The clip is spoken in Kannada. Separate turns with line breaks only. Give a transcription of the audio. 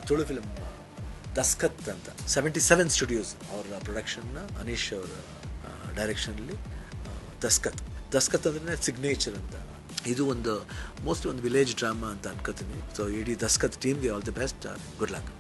ತುಳು ಫಿಲ್ಮ್ ದಸ್ಕತ್ ಅಂತ 77 ಸ್ಟುಡಿಯೋಸ್ ಅವರ ಪ್ರೊಡಕ್ಷನ್ನ ಅನೀಶ್ ಅವರ ಡೈರೆಕ್ಷನಲ್ಲಿ ದಸ್ಕತ್ ಅಂದ್ರೆ ಸಿಗ್ನೇಚರ್ ಅಂತ. ಇದು ಒಂದು ಮೋಸ್ಟ್ಲಿ ಒಂದು ವಿಲೇಜ್ ಡ್ರಾಮಾ ಅಂತ ಅನ್ಕೋತೀನಿ. ಸೊ ಇಡೀ ದಸ್ಕತ್ ಟೀಮ್ಗೆ all the best, good luck.